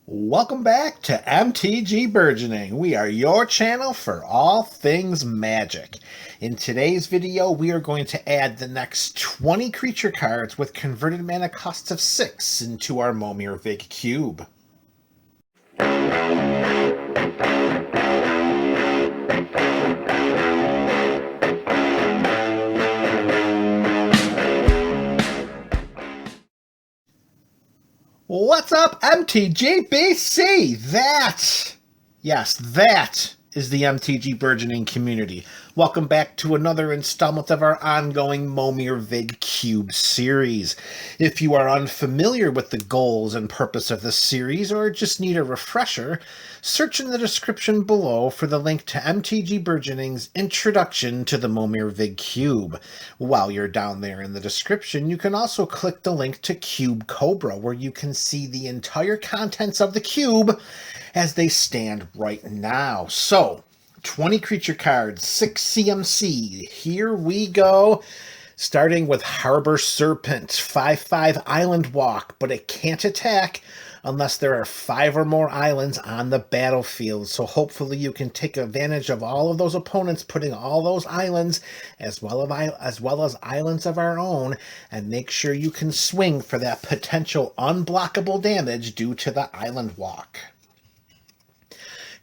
Welcome back to MTG Burgeoning. We are your channel for all things magic. In today's video, we are going to add the next 20 creature cards with converted mana costs of 6 into our Momir Vig Cube. What's up, MTGBC? That is the MTG Burgeoning community. Welcome back to another installment of our ongoing Momir Vig Cube series. If you are unfamiliar with the goals and purpose of this series, or just need a refresher, search in the description below for the link to MTG Burgeoning's Introduction to the Momir Vig Cube. While you're down there in the description, you can also click the link to Cube Cobra, where you can see the entire contents of the cube as they stand right now. So, 20 creature cards, 6 CMC. Here we go. Starting with Harbor Serpent, 5/5 Island Walk, but it can't attack unless there are 5 or more islands on the battlefield. So hopefully you can take advantage of all of those opponents, putting all those islands as well as islands of our own, and make sure you can swing for that potential unblockable damage due to the Island Walk.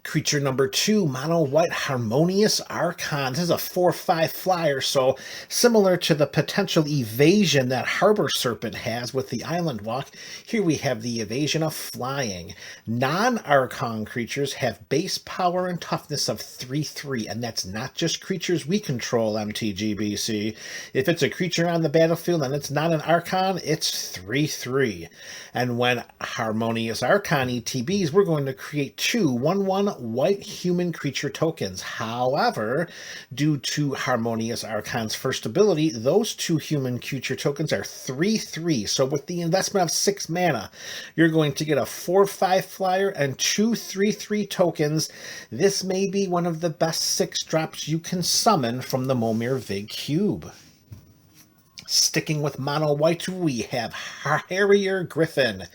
Creature number 2, Mono White Harmonious Archon. This is a 4/5 flyer, so similar to the potential evasion that Harbor Serpent has with the Island Walk, here we have the evasion of flying. Non-Archon creatures have base power and toughness of 3/3, and that's not just creatures we control, MTGBC. If it's a creature on the battlefield and it's not an Archon, it's 3/3. And when Harmonious Archon ETBs, we're going to create 2 1/1 white human creature tokens. However, due to Harmonious Archon's first ability, those 2 human creature tokens are 3/3. So with the investment of 6 mana, you're going to get a 4/5 flyer and 2 3/3 tokens. This may be one of the best 6 drops you can summon from the Momir Vig Cube. Sticking with mono white, we have Harrier Griffin.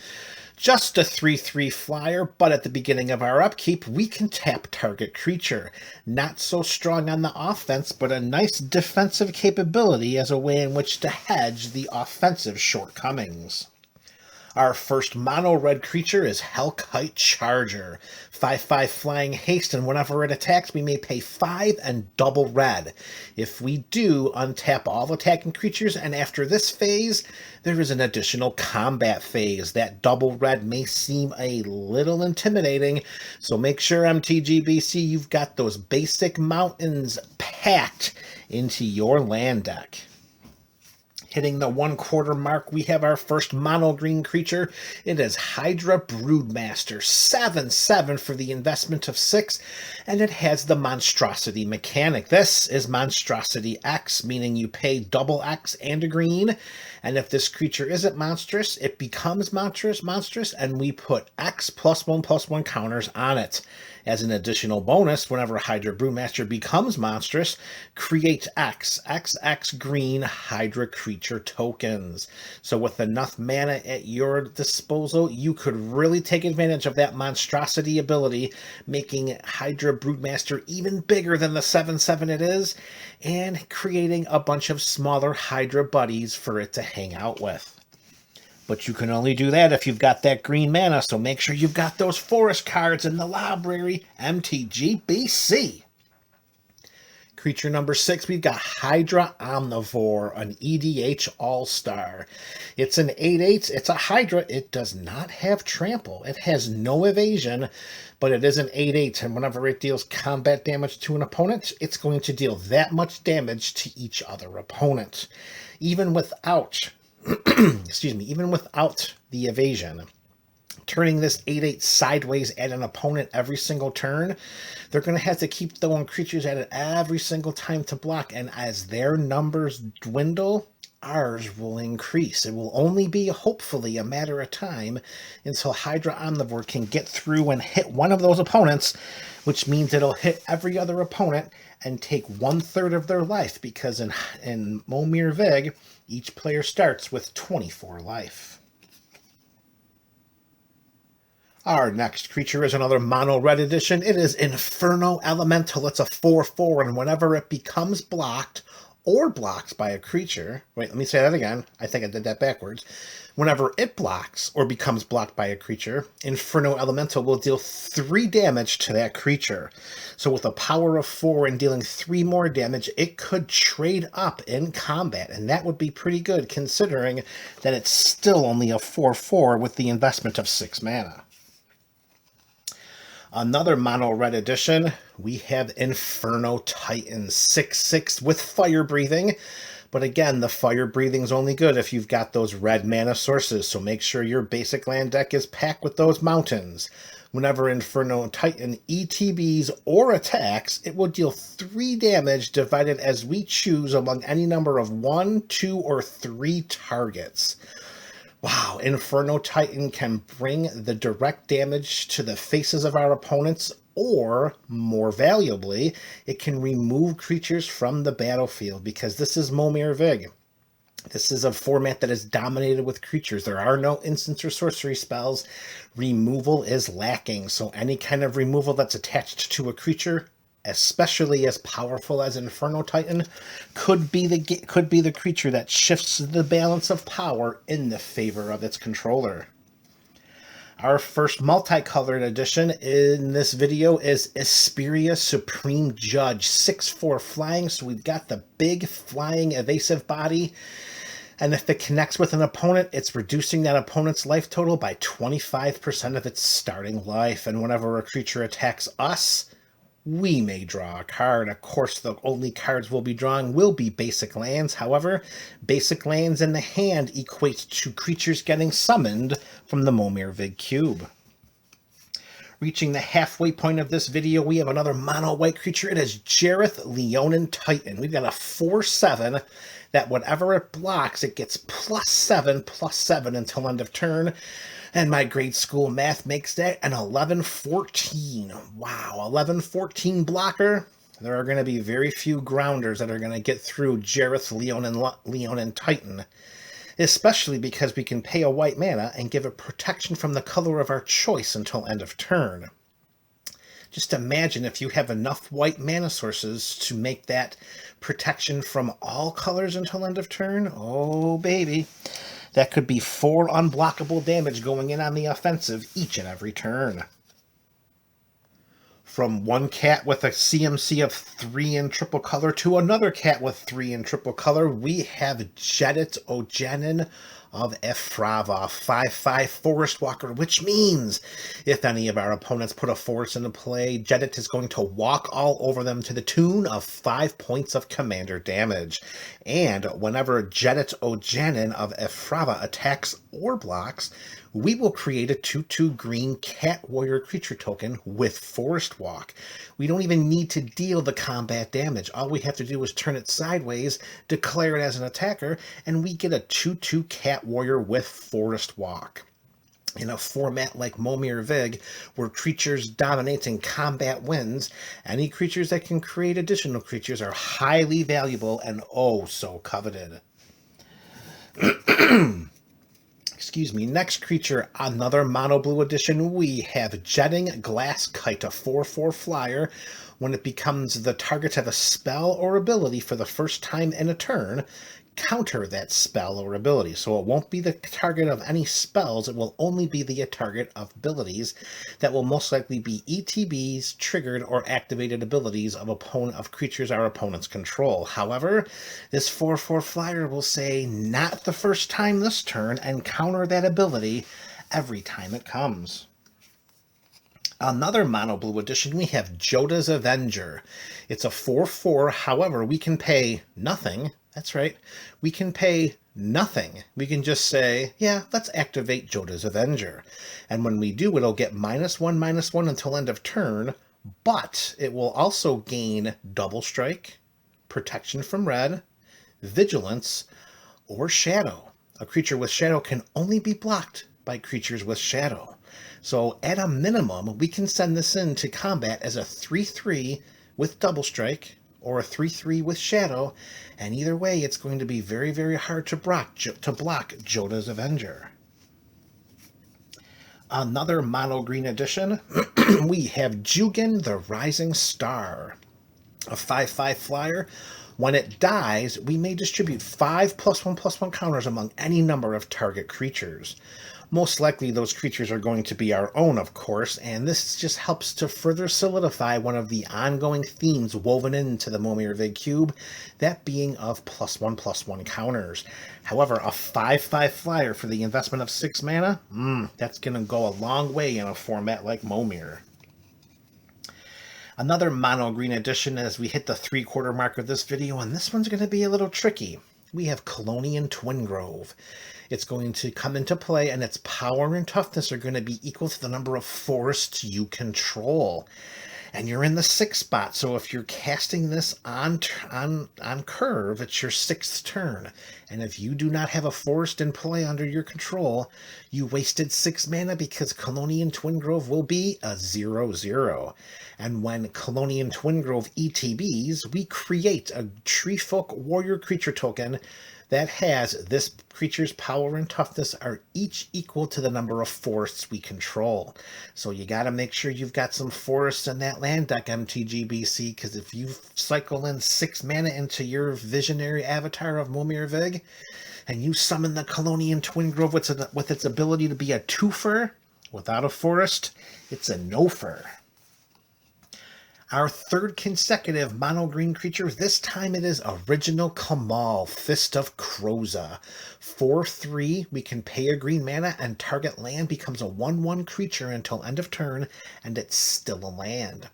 Just a 3/3 flyer, but at the beginning of our upkeep, we can tap target creature. Not so strong on the offense, but a nice defensive capability as a way in which to hedge the offensive shortcomings. Our first mono-red creature is Hellkite Charger. 5/5 flying haste, and whenever it attacks, we may pay 5 and double red. If we do, untap all attacking creatures, and after this phase, there is an additional combat phase. That double red may seem a little intimidating, so make sure, MTGBC, you've got those basic mountains packed into your land deck. Hitting the 1/4 mark, we have our first mono-green creature. It is Hydra Broodmaster, 7/7 for the investment of 6, and it has the monstrosity mechanic. This is monstrosity X, meaning you pay double X and a green, and if this creature isn't monstrous, it becomes monstrous, and we put X +1/+1 counters on it. As an additional bonus, whenever Hydra Broodmaster becomes monstrous, create XX green Hydra creature tokens. So with enough mana at your disposal, you could really take advantage of that monstrosity ability, making Hydra Broodmaster even bigger than the 7/7 it is, and creating a bunch of smaller Hydra buddies for it to hang out with. But you can only do that if you've got that green mana, so make sure you've got those forest cards in the library, MTGBC. Creature number 6, we've got Hydra Omnivore, an EDH All-Star. It's an 8/8, it's a Hydra, it does not have trample, it has no evasion, but it is an 8/8, and whenever it deals combat damage to an opponent, it's going to deal that much damage to each other opponent. Even without even without the evasion. Turning this 8/8 sideways at an opponent every single turn, they're going to have to keep throwing creatures at it every single time to block, and as their numbers dwindle, ours will increase. It will only be, hopefully, a matter of time until Hydra Omnivore can get through and hit one of those opponents, which means it'll hit every other opponent and take 1/3 of their life, because in Momir Vig, each player starts with 24 life. Our next creature is another mono red edition. It is Inferno Elemental. It's a 4/4, and whenever it becomes blocked or blocked by a creature... Wait, let me say that again. I think I did that backwards. Whenever it blocks or becomes blocked by a creature, Inferno Elemental will deal 3 damage to that creature. So with a power of 4 and dealing 3 more damage, it could trade up in combat, and that would be pretty good considering that it's still only a 4/4 with the investment of 6 mana. Another mono red edition, we have Inferno Titan 6/6 with fire breathing. But again, the fire breathing is only good if you've got those red mana sources, so make sure your basic land deck is packed with those mountains. Whenever Inferno Titan ETBs or attacks, it will deal 3 damage divided as we choose among any number of 1, 2, or 3 targets. Wow, Inferno Titan can bring the direct damage to the faces of our opponents, or, more valuably, it can remove creatures from the battlefield, because this is Momir Vig. This is a format that is dominated with creatures. There are no instants or sorcery spells. Removal is lacking, so any kind of removal that's attached to a creature, especially as powerful as Inferno Titan, could be the creature that shifts the balance of power in the favor of its controller. Our first multicolored edition in this video is Isperia Supreme Judge, 6/4 flying, so we've got the big flying evasive body, and if it connects with an opponent, it's reducing that opponent's life total by 25% of its starting life, and whenever a creature attacks us, we may draw a card. Of course, the only cards we'll be drawing will be basic lands. However, basic lands in the hand equate to creatures getting summoned from the Momir Vig Cube. Reaching the halfway point of this video, we have another mono-white creature. It is Jareth Leonin Titan. We've got a 4/7 that whenever it blocks, it gets +7/+7 until end of turn. And my grade school math makes that an 11/14. Wow, 11/14 blocker. There are going to be very few grounders that are going to get through Jareth Leonin Titan, especially because we can pay a white mana and give it protection from the color of our choice until end of turn. Just imagine if you have enough white mana sources to make that protection from all colors until end of turn. Oh, baby. That could be 4 unblockable damage going in on the offensive each and every turn. From one cat with a CMC of 3 in triple color to another cat with 3 in triple color, we have Jedit Ojenin of Efrava, 5/5 Forest Walker, which means if any of our opponents put a forest into play, Jedit is going to walk all over them to the tune of 5 points of commander damage. And whenever Jedit Ojenin of Efrava attacks or blocks, we will create a 2/2 green cat warrior creature token with Forest Walk. We don't even need to deal the combat damage. All we have to do is turn it sideways, declare it as an attacker, and we get a 2/2 cat warrior with Forest Walk. In a format like Momir Vig, where creatures dominate and combat wins, any creatures that can create additional creatures are highly valuable and oh so coveted. Excuse me. Next creature, another mono blue edition, we have Jetting Glasskite, a 4/4 flyer. When it becomes the target of a spell or ability for the first time in a turn, counter that spell or ability. So it won't be the target of any spells, it will only be the target of abilities that will most likely be ETBs, triggered, or activated abilities of creatures our opponents control. However, this 4/4 flyer will say, not the first time this turn, and counter that ability every time it comes. Another mono blue edition, we have Joda's Avenger. It's a 4/4, however, we can pay nothing. That's right, we can pay nothing. We can just say, yeah, let's activate Joda's Avenger. And when we do, it'll get -1/-1 until end of turn, but it will also gain Double Strike, Protection from Red, Vigilance, or Shadow. A creature with Shadow can only be blocked by creatures with Shadow. So at a minimum, we can send this into combat as a 3/3 with Double Strike, or a 3/3 with Shadow, and either way, it's going to be very, very hard to block Joda's Avenger. Another mono green edition, we have Jugan the Rising Star, a 5/5 flyer. When it dies, we may distribute 5+1/+1 counters among any number of target creatures. Most likely those creatures are going to be our own, of course, and this just helps to further solidify one of the ongoing themes woven into the Momir Vig Cube, that being of +1/+1 counters. However, a 5/5 flyer for the investment of 6 mana, that's going to go a long way in a format like Momir. Another mono green edition as we hit the 3/4 mark of this video, and this one's going to be a little tricky. We have Colonian Twingrove. It's going to come into play, and its power and toughness are going to be equal to the number of forests you control. And you're in the 6th spot, so if you're casting this on curve, it's your 6th turn. And if you do not have a forest in play under your control, you wasted 6 mana because Colonian Twingrove will be a 0/0. And when Colonian Twingrove ETBs, we create a Treefolk Warrior creature token that has this creature's power and toughness are each equal to the number of forests we control. So you got to make sure you've got some forests in that land deck, MTGBC, because if you cycle in 6 mana into your Visionary Avatar of Momir Vig, and you summon the Colonian Twingrove with its ability to be a twofer without a forest, it's a no-fer. Our 3rd consecutive mono green creature, this time it is Original Kamal, Fist of Kroza. 4/3, we can pay a green mana and target land becomes a 1/1 creature until end of turn, and it's still a land.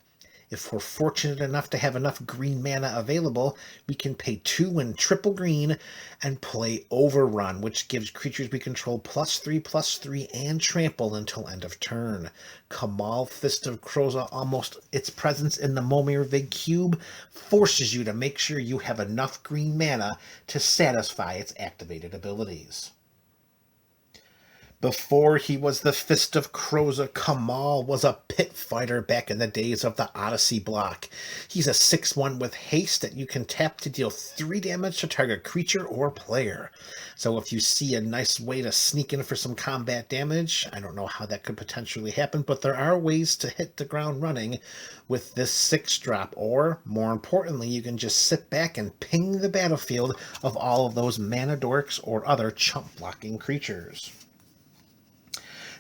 If we're fortunate enough to have enough green mana available, we can pay 2 and triple green and play Overrun, which gives creatures we control +3/+3 and trample until end of turn. Kamal Fist of Kroza, almost its presence in the Momir Vig Cube forces you to make sure you have enough green mana to satisfy its activated abilities. Before he was the Fist of Kroza, Kamal was a pit fighter back in the days of the Odyssey block. He's a 6/1 with haste that you can tap to deal 3 damage to target creature or player. So if you see a nice way to sneak in for some combat damage, I don't know how that could potentially happen, but there are ways to hit the ground running with this 6-drop, or more importantly, you can just sit back and ping the battlefield of all of those mana dorks or other chump blocking creatures.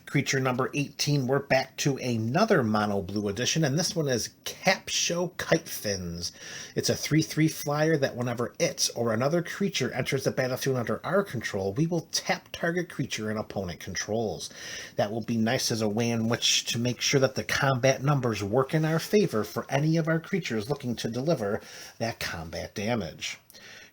Creature number 18, we're back to another mono blue edition, and this one is Capsho Kitefins. It's a 3/3 flyer that whenever it or another creature enters the battlefield under our control, we will tap target creature an opponent controls. That will be nice as a way in which to make sure that the combat numbers work in our favor for any of our creatures looking to deliver that combat damage.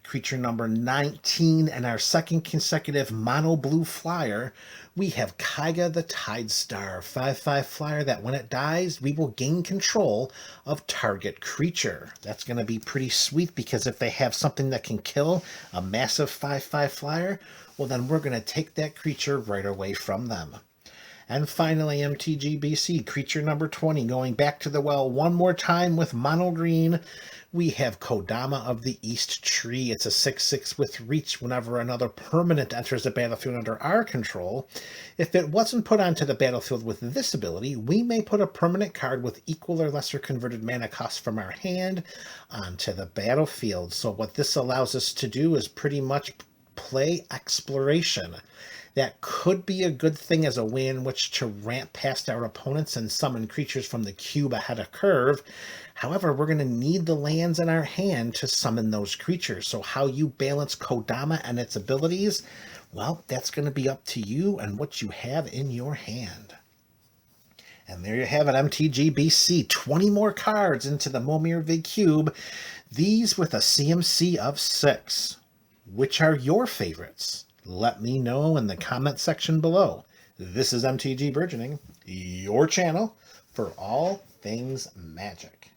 Creature number 19 and our 2nd consecutive mono blue flyer, we have Kaiga the Tidestar, 5/5 flyer that when it dies, we will gain control of target creature. That's going to be pretty sweet because if they have something that can kill a massive 5/5 flyer, well then we're going to take that creature right away from them. And finally, MTGBC, creature number 20, going back to the well one more time with mono green, we have Kodama of the East Tree. It's a 6/6 with reach whenever another permanent enters the battlefield under our control. If it wasn't put onto the battlefield with this ability, we may put a permanent card with equal or lesser converted mana cost from our hand onto the battlefield. So what this allows us to do is pretty much play exploration. That could be a good thing as a way in which to ramp past our opponents and summon creatures from the cube ahead of curve. However, we're going to need the lands in our hand to summon those creatures. So how you balance Kodama and its abilities, well, that's going to be up to you and what you have in your hand. And there you have it, MTGBC. 20 more cards into the Momir Vig Cube. These with a CMC of 6. Which are your favorites? Let me know in the comment section below. This is MTG Burgeoning, your channel for all things magic.